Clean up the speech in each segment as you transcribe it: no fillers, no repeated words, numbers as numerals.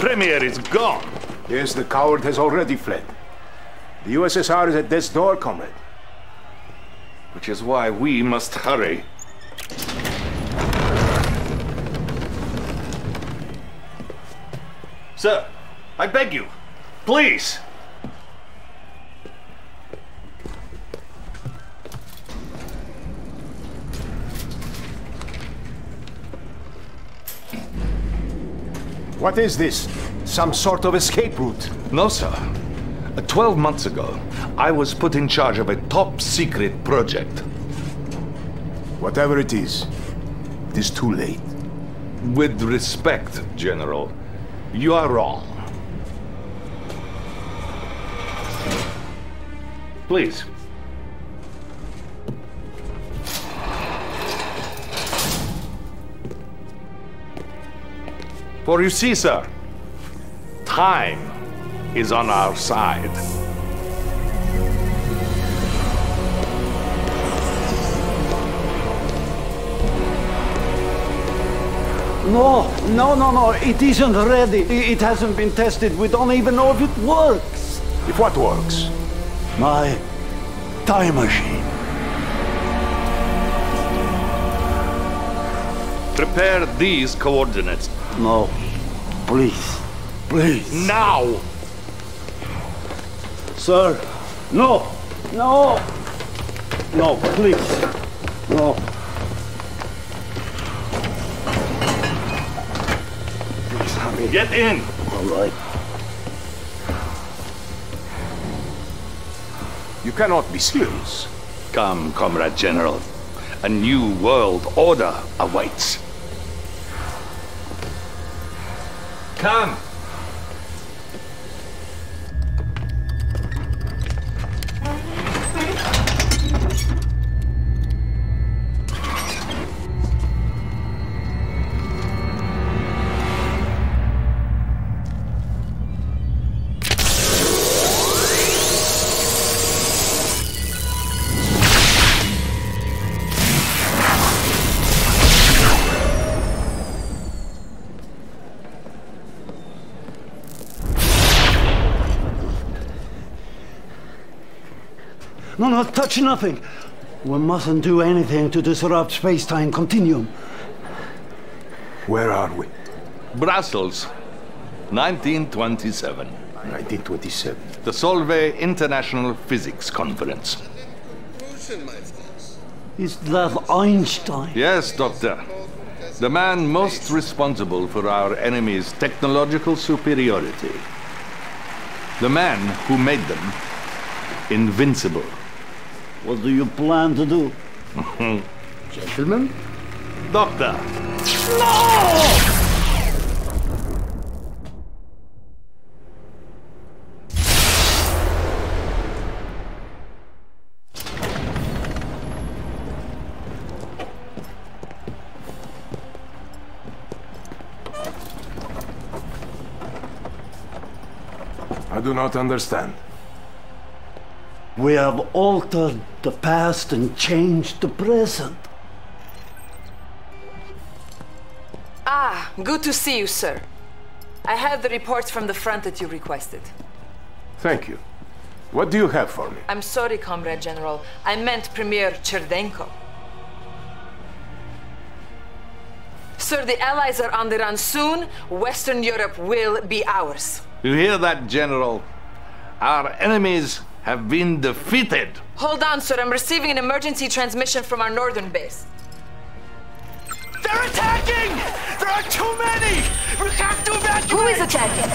Premier is gone. Yes, the coward has already fled. The USSR is at death's door, comrade. Which is why we must hurry. Sir, I beg you, please. What is this? Some sort of escape route? No, sir. 12 months ago, I was put in charge of a top-secret project. Whatever it is too late. With respect, General, you are wrong. Please. For you see, sir, time is on our side. No, it isn't ready. It hasn't been tested. We don't even know if it works. If what works? My time machine. Prepare these coordinates. No, please. Now! Sir, no, please, no. Please, honey. Get in! All right. You cannot be serious. Come, Comrade General. A new world order awaits. Come! No, touch nothing. We mustn't do anything to disrupt space-time continuum. Where are we? Brussels, 1927. 1927. The Solvay International Physics Conference. Is that Einstein? Yes, Doctor. The man most responsible for our enemy's technological superiority. The man who made them invincible. What do you plan to do? Gentlemen? Doctor! No! I do not understand. We have altered the past and changed the present. Ah, good to see you, sir. I have the reports from the front that you requested. Thank you. What do you have for me? I'm sorry, Comrade General. I meant Premier Cherdenko. Sir, the Allies are on the run soon. Western Europe will be ours. You hear that, General? Our enemies have been defeated. Hold on, sir. I'm receiving an emergency transmission from our northern base. They're attacking! There are too many! We have to evacuate! Who is attacking?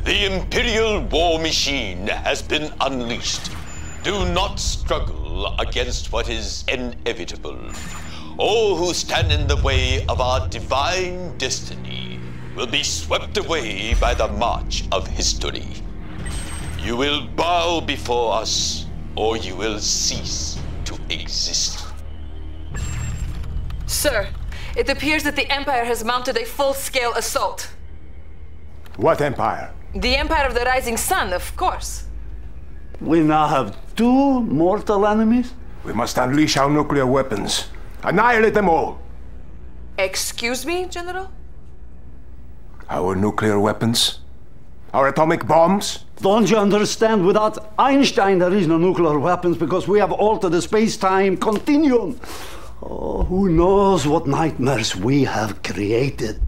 The Imperial war machine has been unleashed. Do not struggle against what is inevitable. All who stand in the way of our divine destiny will be swept away by the march of history. You will bow before us, or you will cease to exist. Sir, it appears that the Empire has mounted a full-scale assault. What empire? The Empire of the Rising Sun, of course. We now have two mortal enemies? We must unleash our nuclear weapons. Annihilate them all. Excuse me, General? Our nuclear weapons? Our atomic bombs? Don't you understand? Without Einstein, there is no nuclear weapons because we have altered the space-time continuum. Oh, who knows what nightmares we have created.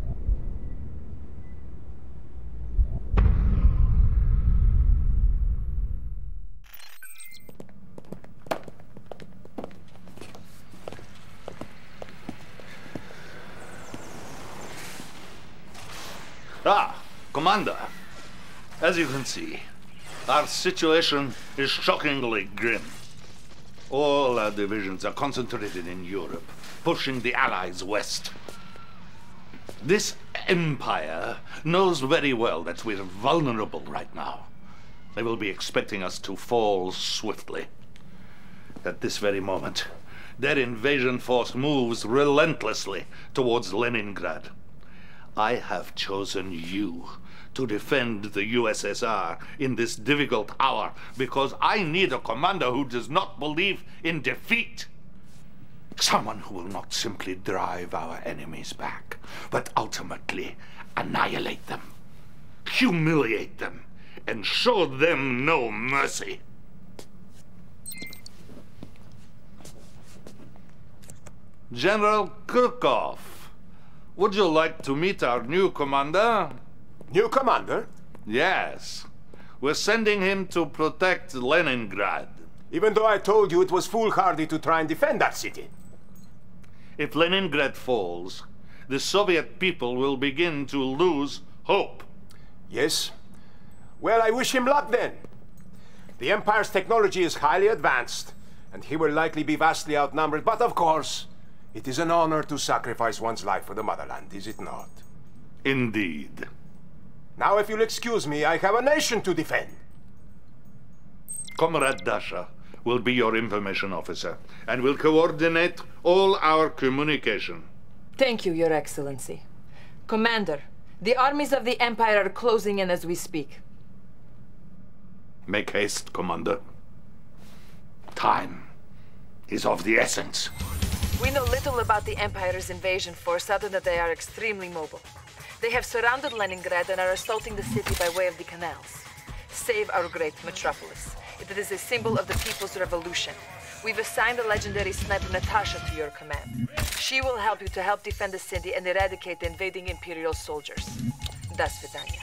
Commander, as you can see, our situation is shockingly grim. All our divisions are concentrated in Europe, pushing the Allies west. This empire knows very well that we're vulnerable right now. They will be expecting us to fall swiftly. At this very moment, their invasion force moves relentlessly towards Leningrad. I have chosen you to defend the USSR in this difficult hour because I need a commander who does not believe in defeat. Someone who will not simply drive our enemies back, but ultimately annihilate them, humiliate them, and show them no mercy. General Kirkov, would you like to meet our new commander? New commander? Yes. We're sending him to protect Leningrad. Even though I told you it was foolhardy to try and defend that city. If Leningrad falls, the Soviet people will begin to lose hope. Yes? Well, I wish him luck then. The Empire's technology is highly advanced, and he will likely be vastly outnumbered, but of course, it is an honor to sacrifice one's life for the motherland, is it not? Indeed. Now, if you'll excuse me, I have a nation to defend. Comrade Dasha will be your information officer and will coordinate all our communication. Thank you, Your Excellency. Commander, the armies of the Empire are closing in as we speak. Make haste, Commander. Time is of the essence. We know little about the Empire's invasion force other than they are extremely mobile. They have surrounded Leningrad and are assaulting the city by way of the canals. Save our great metropolis. It is a symbol of the people's revolution. We've assigned the legendary sniper Natasha to your command. She will help you to help defend the city and eradicate the invading Imperial soldiers. Do svidaniya.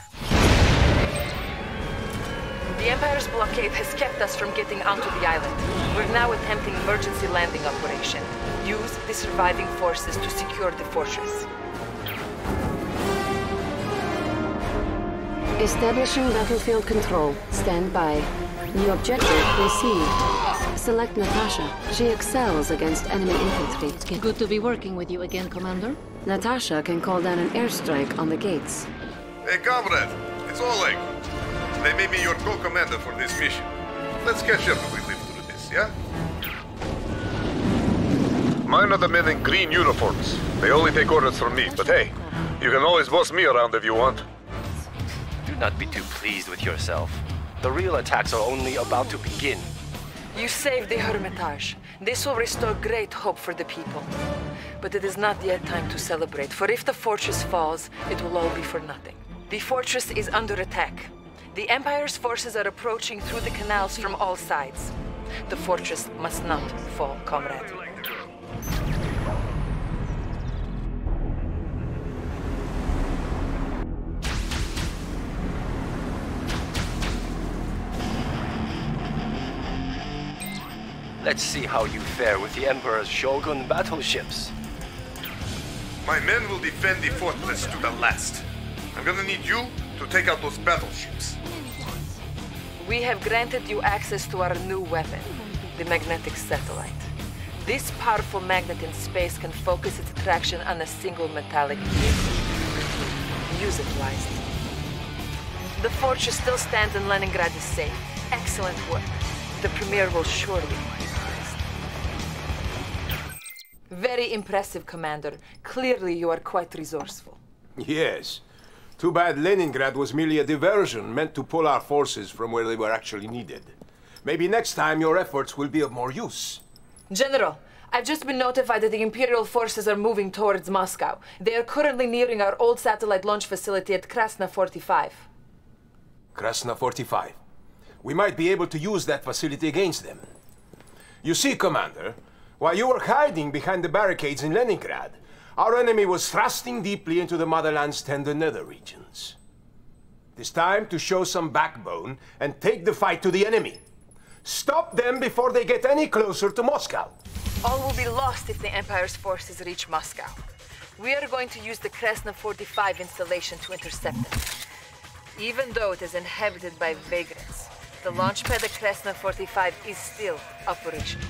The Empire's blockade has kept us from getting onto the island. We're now attempting emergency landing operation. Use the surviving forces to secure the fortress. Establishing battlefield control. Stand by. New objective received. Select Natasha. She excels against enemy infantry. Good to be working with you again, Commander. Natasha can call down an airstrike on the gates. Hey, comrade. It's Oleg. They made me your co-commander for this mission. Let's catch up if we live through this, yeah? Mine are the men in green uniforms. They only take orders from me, but hey, you can always boss me around if you want. Do not be too pleased with yourself. The real attacks are only about to begin. You saved the Hermitage. This will restore great hope for the people. But it is not yet time to celebrate, for if the fortress falls, it will all be for nothing. The fortress is under attack. The Empire's forces are approaching through the canals from all sides. The fortress must not fall, comrade. Let's see how you fare with the Emperor's Shogun battleships. My men will defend the fortress to the last. I'm gonna need you to take out those battleships. We have granted you access to our new weapon, the magnetic satellite. This powerful magnet in space can focus its attraction on a single metallic vehicle. Use it wisely. The fortress still stands and Leningrad is safe. Excellent work. The Premier will surely be impressed. Very impressive, Commander. Clearly you are quite resourceful. Yes. Too bad Leningrad was merely a diversion meant to pull our forces from where they were actually needed. Maybe next time your efforts will be of more use. General, I've just been notified that the Imperial forces are moving towards Moscow. They are currently nearing our old satellite launch facility at Krasna 45. Krasna 45. We might be able to use that facility against them. You see, Commander, while you were hiding behind the barricades in Leningrad, our enemy was thrusting deeply into the motherland's tender nether regions. It is time to show some backbone and take the fight to the enemy. Stop them before they get any closer to Moscow. All will be lost if the Empire's forces reach Moscow. We are going to use the Krasna 45 installation to intercept them. Even though it is inhabited by vagrants, the launchpad at Krasna 45 is still operational.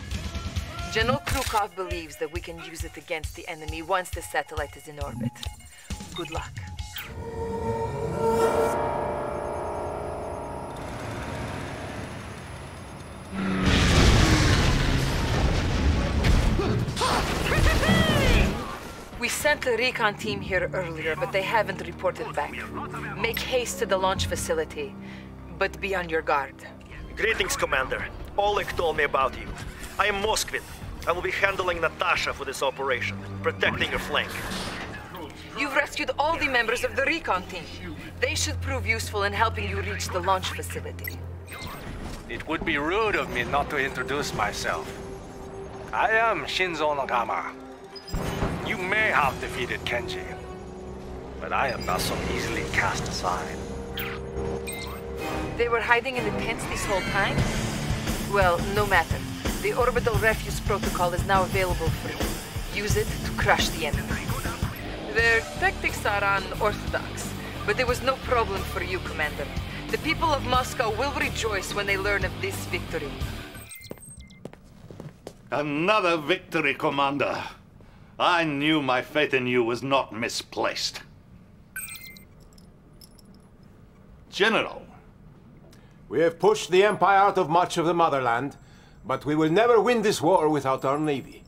General Krukov believes that we can use it against the enemy once the satellite is in orbit. Good luck. We sent the recon team here earlier, but they haven't reported back. Make haste to the launch facility, but be on your guard. Greetings, Commander. Oleg told me about you. I am Moskvin. I will be handling Natasha for this operation, protecting your flank. You've rescued all the members of the recon team. They should prove useful in helping you reach the launch facility. It would be rude of me not to introduce myself. I am Shinzo Nagama. You may have defeated Kenji, but I am not so easily cast aside. They were hiding in the tents this whole time? Well, no matter. The orbital refuse protocol is now available for you. Use it to crush the enemy. Their tactics are unorthodox, but there was no problem for you, Commander. The people of Moscow will rejoice when they learn of this victory. Another victory, Commander. I knew my faith in you was not misplaced. General. We have pushed the Empire out of much of the motherland, but we will never win this war without our navy.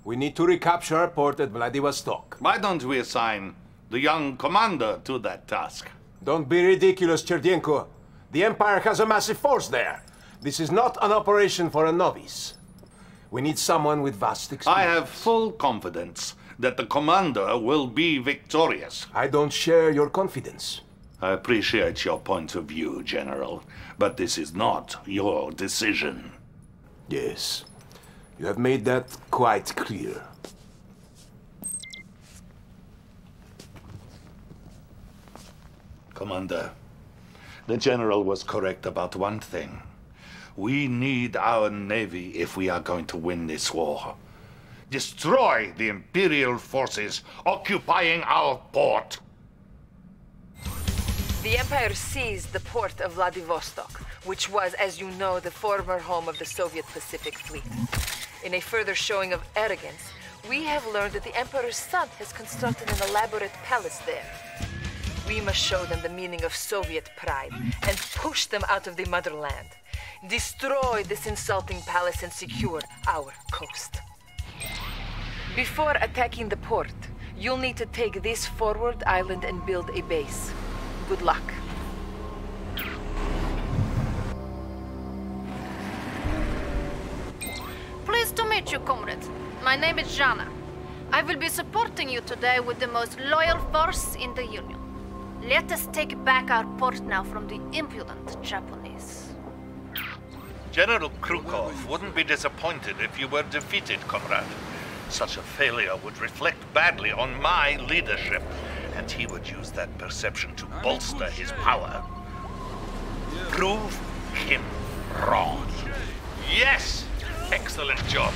We need to recapture our port at Vladivostok. Why don't we assign the young commander to that task? Don't be ridiculous, Cherdenko. The Empire has a massive force there. This is not an operation for a novice. We need someone with vast experience. I have full confidence that the commander will be victorious. I don't share your confidence. I appreciate your point of view, General, but this is not your decision. Yes, you have made that quite clear. Commander, the General was correct about one thing. We need our navy if we are going to win this war. Destroy the Imperial forces occupying our port. The Empire seized the port of Vladivostok, which was, as you know, the former home of the Soviet Pacific Fleet. In a further showing of arrogance, we have learned that the Emperor's son has constructed an elaborate palace there. We must show them the meaning of Soviet pride and push them out of the motherland. Destroy this insulting palace and secure our coast. Before attacking the port, you'll need to take this forward island and build a base. Good luck. Pleased to meet you, comrade. My name is Jana. I will be supporting you today with the most loyal force in the Union. Let us take back our port now from the impudent Japanese. General Krukov wouldn't be disappointed if you were defeated, comrade. Such a failure would reflect badly on my leadership, and he would use that perception to bolster his power. Prove him wrong. Yes! Excellent job.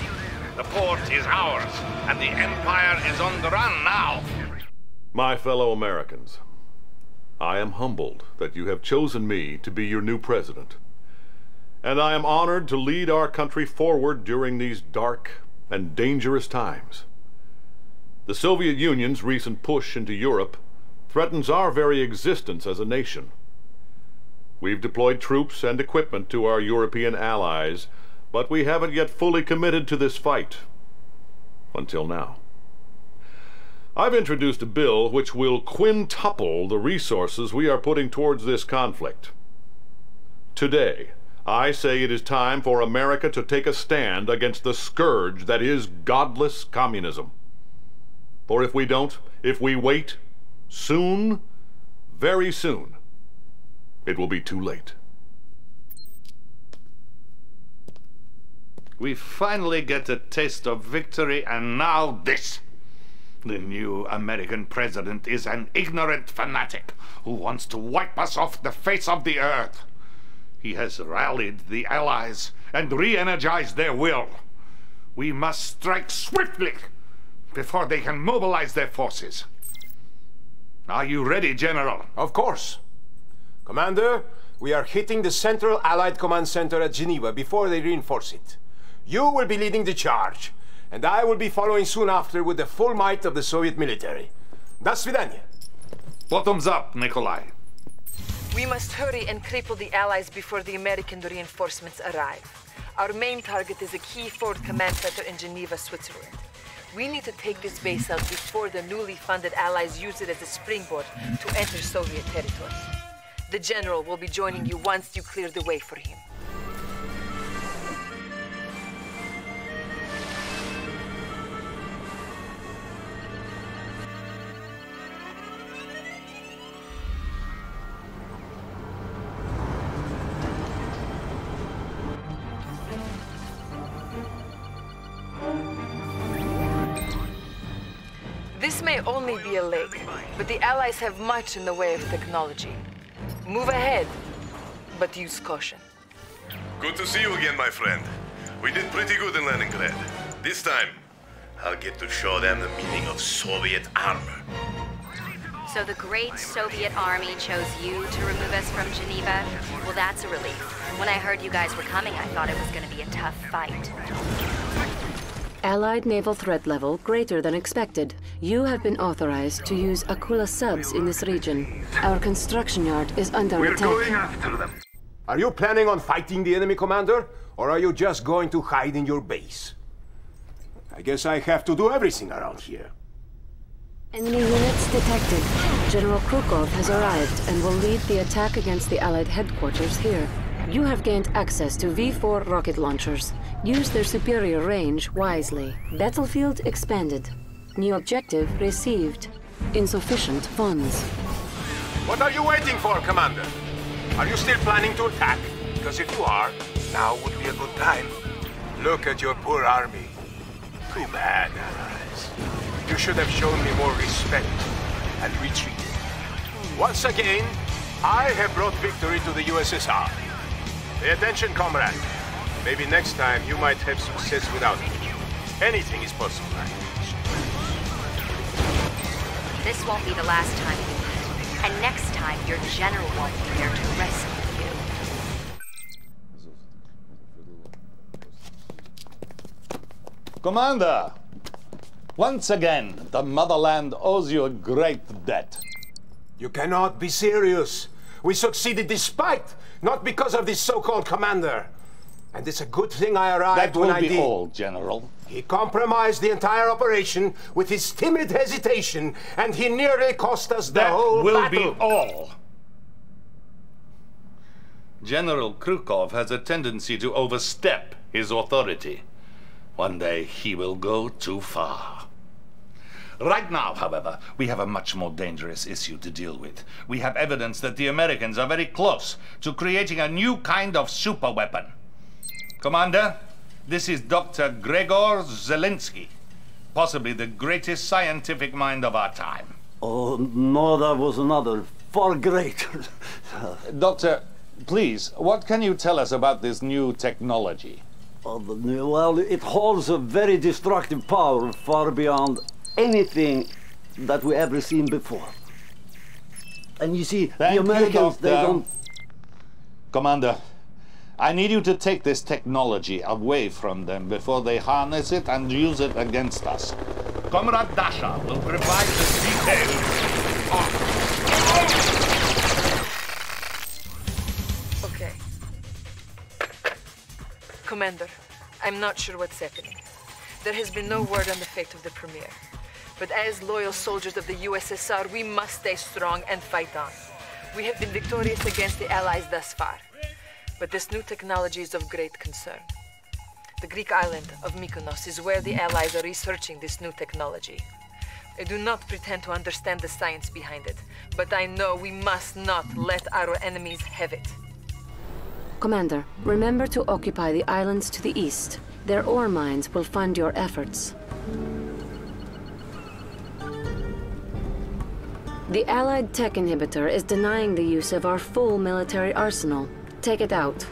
The port is ours, and the Empire is on the run now. My fellow Americans, I am humbled that you have chosen me to be your new president. And I am honored to lead our country forward during these dark and dangerous times. The Soviet Union's recent push into Europe threatens our very existence as a nation. We've deployed troops and equipment to our European allies, but we haven't yet fully committed to this fight. Until now. I've introduced a bill which will quintuple the resources we are putting towards this conflict. Today, I say it is time for America to take a stand against the scourge that is godless communism. For if we don't, if we wait, soon, very soon, it will be too late. We finally get a taste of victory, and now this. The new American president is an ignorant fanatic who wants to wipe us off the face of the earth. He has rallied the Allies and re-energized their will. We must strike swiftly before they can mobilize their forces. Are you ready, General? Of course. Commander, we are hitting the Central Allied Command Center at Geneva before they reinforce it. You will be leading the charge, and I will be following soon after with the full might of the Soviet military. До свидания. Bottoms up, Nikolai. We must hurry and cripple the Allies before the American reinforcements arrive. Our main target is a key forward command center in Geneva, Switzerland. We need to take this base out before the newly funded Allies use it as a springboard to enter Soviet territory. The General will be joining you once you clear the way for him. This may only be a lake, but the Allies have much in the way of technology. Move ahead, but use caution. Good to see you again, my friend. We did pretty good in Leningrad. This time, I'll get to show them the meaning of Soviet armor. So the great Soviet army chose you to remove us from Geneva? Well, that's a relief. When I heard you guys were coming, I thought it was going to be a tough fight. Allied naval threat level greater than expected. You have been authorized to use Akula subs in this region. Our construction yard is under attack. We're going after them. Are you planning on fighting the enemy, Commander? Or are you just going to hide in your base? I guess I have to do everything around here. Enemy units detected. General Krukov has arrived and will lead the attack against the Allied headquarters here. You have gained access to V4 rocket launchers. Use their superior range wisely. Battlefield expanded. New objective received. Insufficient funds. What are you waiting for, Commander? Are you still planning to attack? Because if you are, now would be a good time. Look at your poor army. Too bad, allies. You should have shown me more respect and retreated. Once again, I have brought victory to the USSR. Pay attention, comrade. Maybe next time you might have success without me. Anything is possible. This won't be the last time you meet. And next time, your general won't be there to rescue you. Commander! Once again, the motherland owes you a great debt. You cannot be serious. We succeeded despite, not because of this so-called commander. And it's a good thing I arrived when I did. That will be all, General. He compromised the entire operation with his timid hesitation, and he nearly cost us the whole battle. That will be all. General Krukov has a tendency to overstep his authority. One day he will go too far. Right now, however, we have a much more dangerous issue to deal with. We have evidence that the Americans are very close to creating a new kind of superweapon. Commander, this is Dr. Gregor Zelensky, possibly the greatest scientific mind of our time. Oh, no, there was another, far greater. Doctor, please, what can you tell us about this new technology? Well, it holds a very destructive power far beyond anything that we ever seen before. And you see, the Americans, they don't... Commander, I need you to take this technology away from them before they harness it and use it against us. Comrade Dasha will provide the details. Okay. Commander, I'm not sure what's happening. There has been no word on the fate of the Premier. But as loyal soldiers of the USSR, we must stay strong and fight on. We have been victorious against the Allies thus far. But this new technology is of great concern. The Greek island of Mykonos is where the Allies are researching this new technology. I do not pretend to understand the science behind it, but I know we must not let our enemies have it. Commander, remember to occupy the islands to the east. Their ore mines will fund your efforts. The Allied tech inhibitor is denying the use of our full military arsenal. Take it out.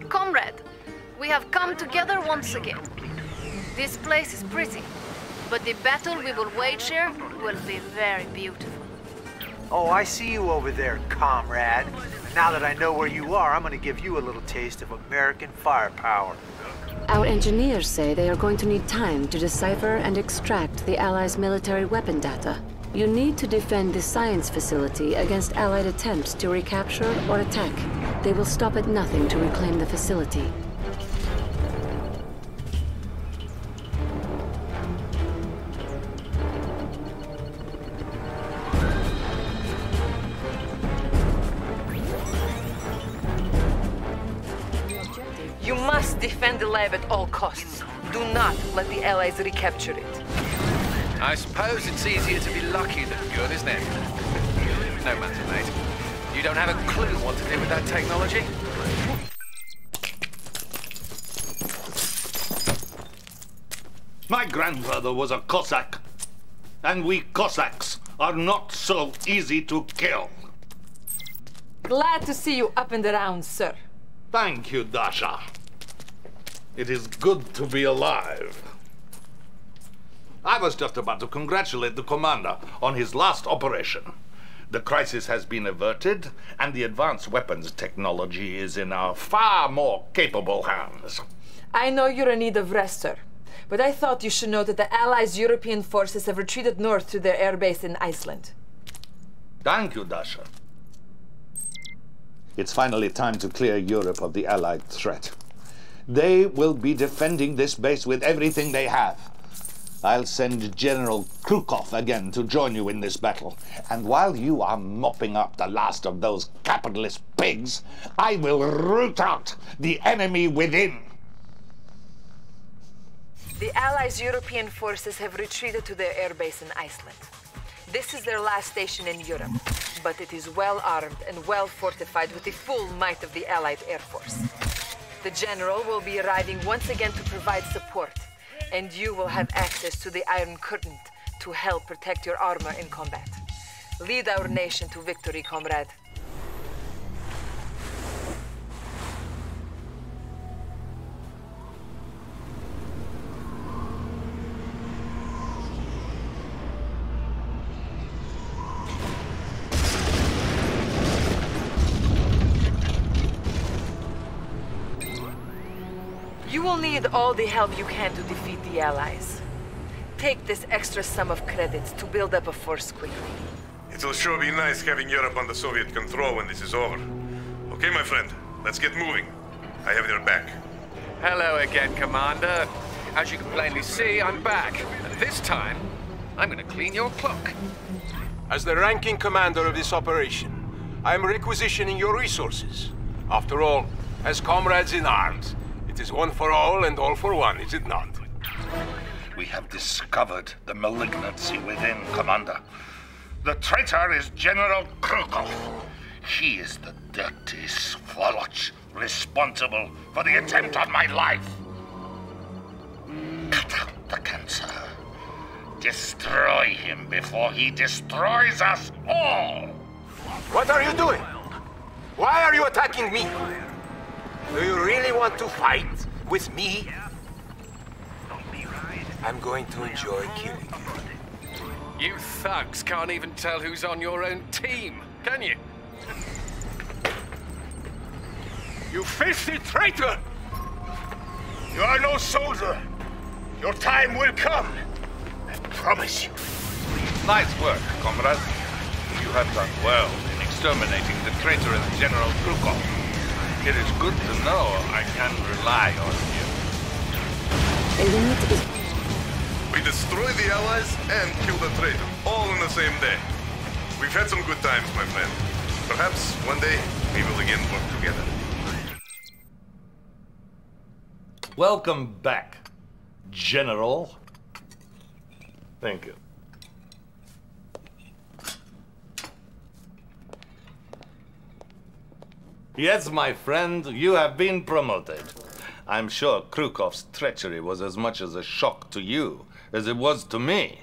Comrade, we have come together once again. This place is pretty, but the battle we will wage here will be very beautiful. Oh, I see you over there, comrade. Now that I know where you are, I'm gonna give you a little taste of American firepower. Our engineers say they are going to need time to decipher and extract the Allies' military weapon data. You need to defend the science facility against Allied attempts to recapture or attack. They will stop at nothing to reclaim the facility. You must defend the lab at all costs. Do not let the Allies recapture it. I suppose it's easier to be lucky than good, isn't it? No matter, mate. You don't have a clue what to do with that technology? My grandfather was a Cossack, and we Cossacks are not so easy to kill. Glad to see you up and around, sir. Thank you, Dasha. It is good to be alive. I was just about to congratulate the commander on his last operation. The crisis has been averted, and the advanced weapons technology is in our far more capable hands. I know you're in need of rest, sir. But I thought you should know that the Allies' European forces have retreated north to their airbase in Iceland. Thank you, Dasha. It's finally time to clear Europe of the Allied threat. They will be defending this base with everything they have. I'll send General Krukov again to join you in this battle. And while you are mopping up the last of those capitalist pigs, I will root out the enemy within. The Allies' European forces have retreated to their airbase in Iceland. This is their last station in Europe, but it is well armed and well fortified with the full might of the Allied Air Force. The General will be arriving once again to provide support, and you will have access to the Iron Curtain to help protect your armor in combat. Lead our nation to victory, comrade. You will need all the help you can to defeat the Allies. Take this extra sum of credits to build up a force quickly. It'll sure be nice having Europe under Soviet control when this is over. Okay, my friend, let's get moving. I have your back. Hello again, Commander. As you can plainly see, I'm back. And this time, I'm gonna clean your clock. As the ranking commander of this operation, I am requisitioning your resources. After all, as comrades in arms, it is one for all and all for one, is it not? We have discovered the malignancy within, Commander. The traitor is General Krukov. He is the dirty swalloch responsible for the attempt on my life. Cut out the cancer. Destroy him before he destroys us all! What are you doing? Why are you attacking me? Do you really want to fight with me? I'm going to enjoy killing you. You thugs can't even tell who's on your own team, can you? You filthy traitor! You are no soldier. Your time will come. I promise you. Nice work, comrade. You have done well in exterminating the traitorous General Krukov. It is good to know I can rely on you. A unit is... destroy the Allies and kill the traitor, all in the same day. We've had some good times, my friend. Perhaps one day we will again work together. Welcome back, General. Thank you. Yes, my friend, you have been promoted. I'm sure Krukov's treachery was as much as a shock to you as it was to me.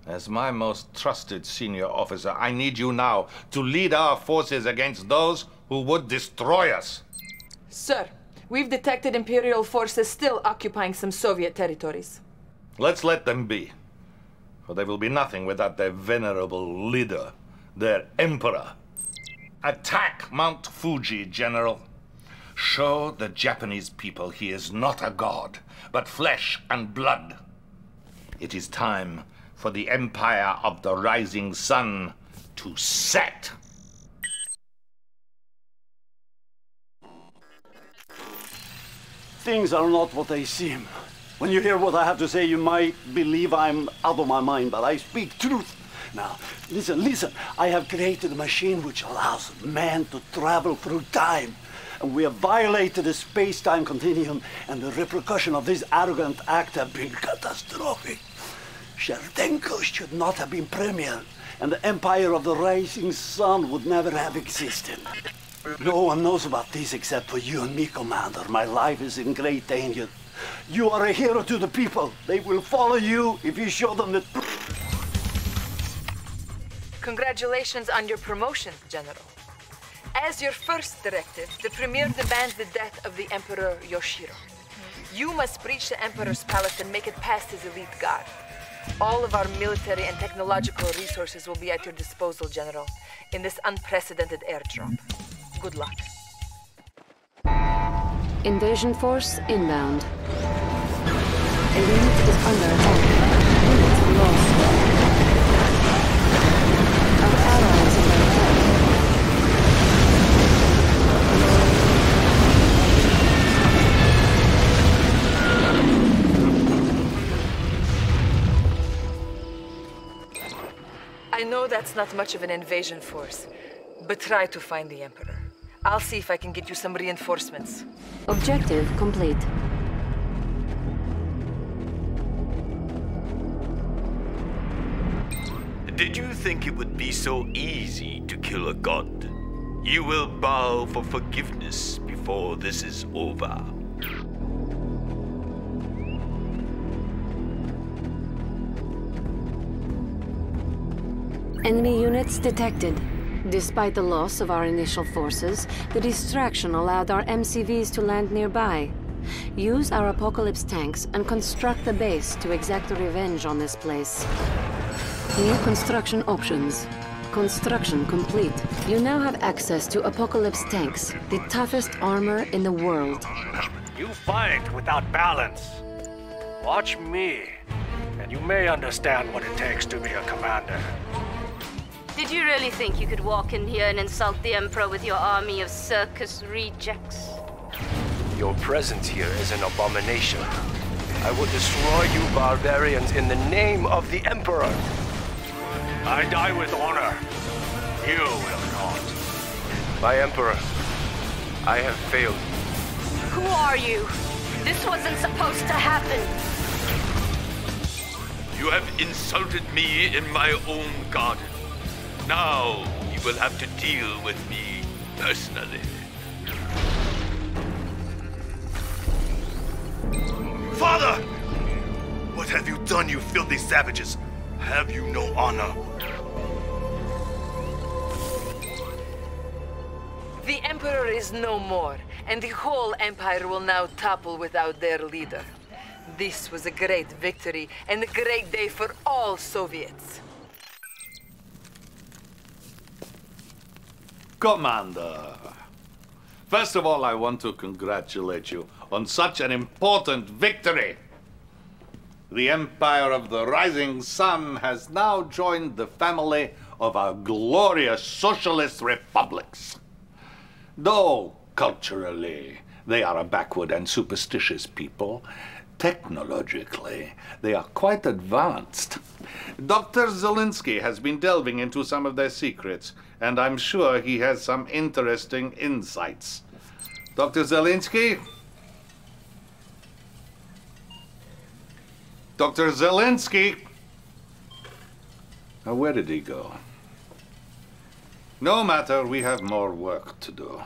As my most trusted senior officer, I need you now to lead our forces against those who would destroy us. Sir, we've detected Imperial forces still occupying some Soviet territories. Let's let them be. For they will be nothing without their venerable leader, their emperor. Attack Mount Fuji, General. Show the Japanese people he is not a god, but flesh and blood. It is time for the Empire of the Rising Sun to set. Things are not what they seem. When you hear what I have to say, you might believe I'm out of my mind, but I speak truth. Now, listen. I have created a machine which allows man to travel through time. And we have violated the space-time continuum, and the repercussions of this arrogant act have been catastrophic. Sherdenko should not have been premier, and the Empire of the Rising Sun would never have existed. No one knows about this except for you and me, Commander. My life is in great danger. You are a hero to the people. They will follow you if you show them the truth. Congratulations on your promotion, General. As your first directive, the Premier demands the death of the Emperor Yoshiro. You must breach the Emperor's palace and make it past his elite guard. All of our military and technological resources will be at your disposal, General, in this unprecedented airdrop. Good luck. Invasion force inbound. Elite is under attack. Units lost. Our allies are under attack. I know that's not much of an invasion force, but try to find the Emperor. I'll see if I can get you some reinforcements. Objective complete. Did you think it would be so easy to kill a god? You will bow for forgiveness before this is over. Enemy units detected. Despite the loss of our initial forces, the distraction allowed our MCVs to land nearby. Use our Apocalypse tanks and construct the base to exact revenge on this place. New construction options. Construction complete. You now have access to Apocalypse tanks, the toughest armor in the world. You fight without balance. Watch me, and you may understand what it takes to be a commander. Did you really think you could walk in here and insult the Emperor with your army of circus rejects? Your presence here is an abomination. I will destroy you barbarians in the name of the Emperor. I die with honor. You will not. My Emperor, I have failed. Who are you? This wasn't supposed to happen. You have insulted me in my own garden. Now you will have to deal with me personally. Father! What have you done, you filthy savages? Have you no honor? The Emperor is no more, and the whole Empire will now topple without their leader. This was a great victory and a great day for all Soviets. Commander, first of all, I want to congratulate you on such an important victory. The Empire of the Rising Sun has now joined the family of our glorious socialist republics. Though culturally they are a backward and superstitious people, Technologically, they are quite advanced. Dr. Zelensky has been delving into some of their secrets, and I'm sure he has some interesting insights. Dr. Zelensky? Dr. Zelensky? Now, where did he go? No matter, we have more work to do.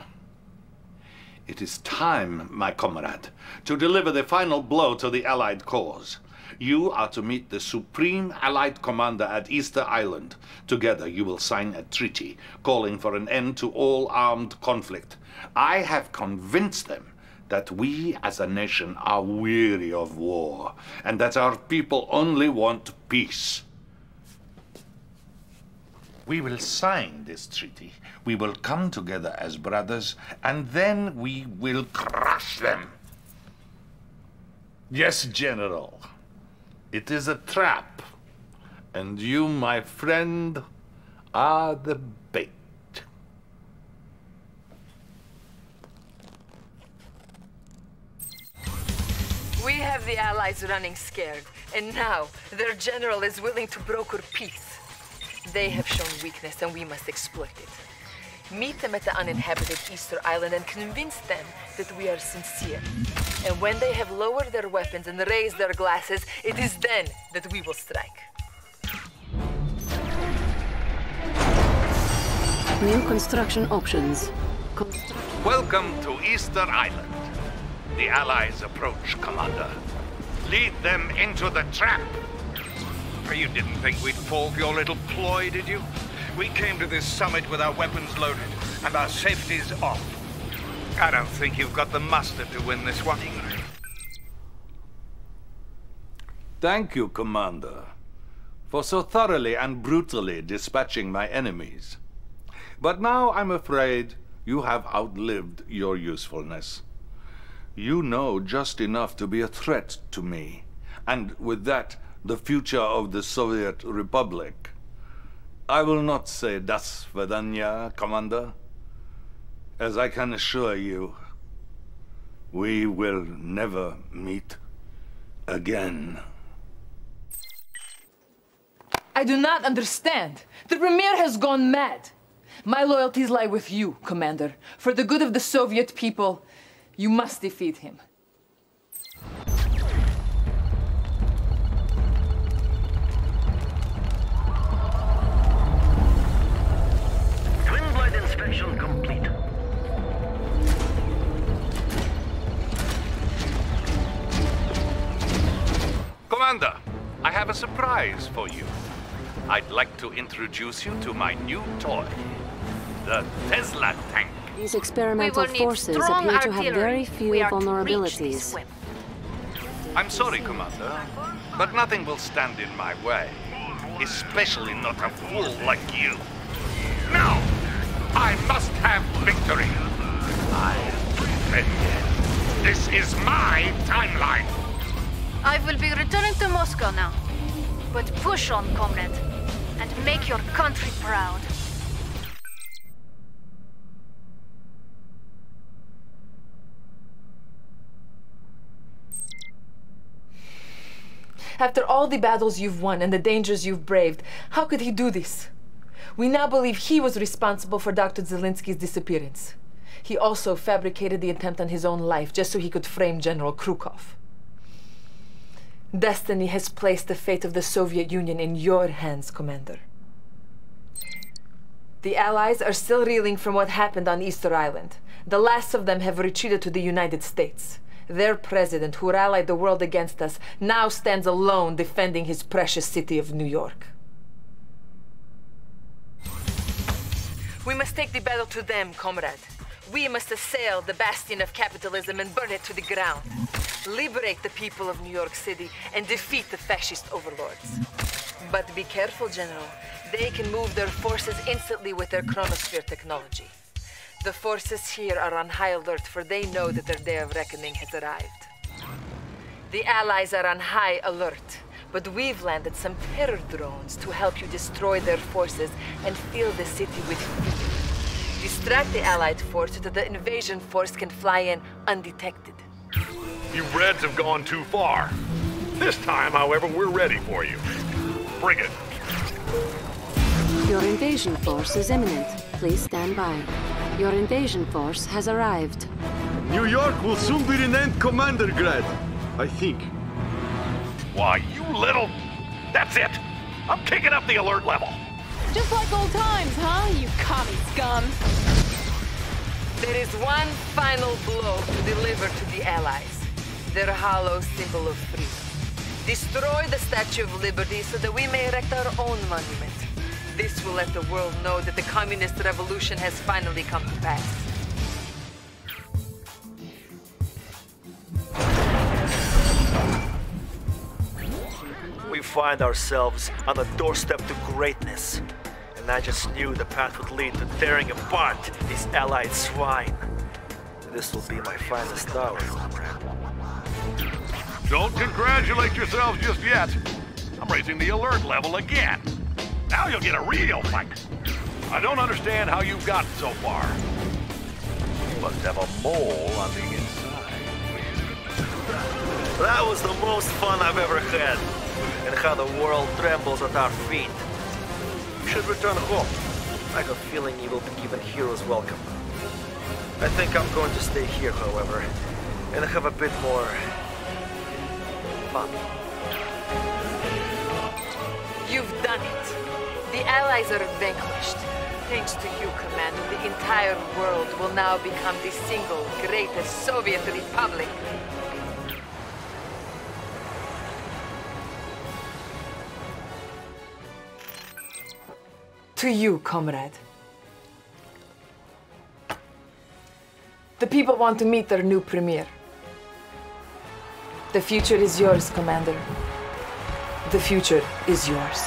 It is time, my comrade, to deliver the final blow to the Allied cause. You are to meet the Supreme Allied Commander at Easter Island. Together you will sign a treaty calling for an end to all armed conflict. I have convinced them that we as a nation are weary of war, and that our people only want peace. We will sign this treaty. We will come together as brothers, and then we will crush them. Yes, General. It is a trap. And you, my friend, are the bait. We have the Allies running scared, and now their general is willing to broker peace. They have shown weakness, and we must exploit it. Meet them at the uninhabited Easter Island and convince them that we are sincere. And when they have lowered their weapons and raised their glasses, it is then that we will strike. New construction options. Welcome to Easter Island. The Allies approach, Commander. Lead them into the trap. You didn't think we'd fall for your little ploy, did you? We came to this summit with our weapons loaded and our safeties off. I don't think you've got the mustard to win this one. Thank you, Commander, for so thoroughly and brutally dispatching my enemies. But now I'm afraid you have outlived your usefulness. You know just enough to be a threat to me, and with that, the future of the Soviet Republic. I will not say das Svidaniya, Commander. As I can assure you, we will never meet again. I do not understand. The Premier has gone mad. My loyalties lie with you, Commander. For the good of the Soviet people, you must defeat him. Inspection complete. Commander, I have a surprise for you. I'd like to introduce you to my new toy, the Tesla tank. These experimental forces appear to have very few vulnerabilities. I'm sorry, Commander, but nothing will stand in my way, especially not a fool like you. Now! I must have victory. I am prepared. This is my timeline. I will be returning to Moscow now. But push on, comrade, and make your country proud. After all the battles you've won and the dangers you've braved, how could he do this? We now believe he was responsible for Dr. Zelensky's disappearance. He also fabricated the attempt on his own life just so he could frame General Krukov. Destiny has placed the fate of the Soviet Union in your hands, Commander. The Allies are still reeling from what happened on Easter Island. The last of them have retreated to the United States. Their president, who rallied the world against us, now stands alone defending his precious city of New York. We must take the battle to them, comrade. We must assail the bastion of capitalism and burn it to the ground. Liberate the people of New York City and defeat the fascist overlords. But be careful, General. They can move their forces instantly with their chronosphere technology. The forces here are on high alert, for they know that their day of reckoning has arrived. The Allies are on high alert. But we've landed some terror drones to help you destroy their forces and fill the city with fear. Distract the Allied force so that the invasion force can fly in undetected. You Reds have gone too far. This time, however, we're ready for you. Bring it. Your invasion force is imminent. Please stand by. Your invasion force has arrived. New York will soon be renamed Commander Grad, I think. Why, you little... That's it! I'm kicking up the alert level! Just like old times, huh, you commie scum? There is one final blow to deliver to the Allies. Their hollow symbol of freedom. Destroy the Statue of Liberty so that we may erect our own monument. This will let the world know that the communist revolution has finally come to pass. We find ourselves on the doorstep to greatness. And I just knew the path would lead to tearing apart these allied swine. This will be my finest hour, comrade. Don't congratulate yourselves just yet. I'm raising the alert level again. Now you'll get a real fight. I don't understand how you've gotten so far. You must have a mole on the inside. That was the most fun I've ever had. And how the world trembles at our feet. We should return home. I have a feeling you will be given heroes welcome. I think I'm going to stay here, however, and have a bit more fun. You've done it. The Allies are vanquished. Thanks to you, Commander, the entire world will now become the single greatest Soviet republic. To you, comrade. The people want to meet their new premier. The future is yours, Commander. The future is yours.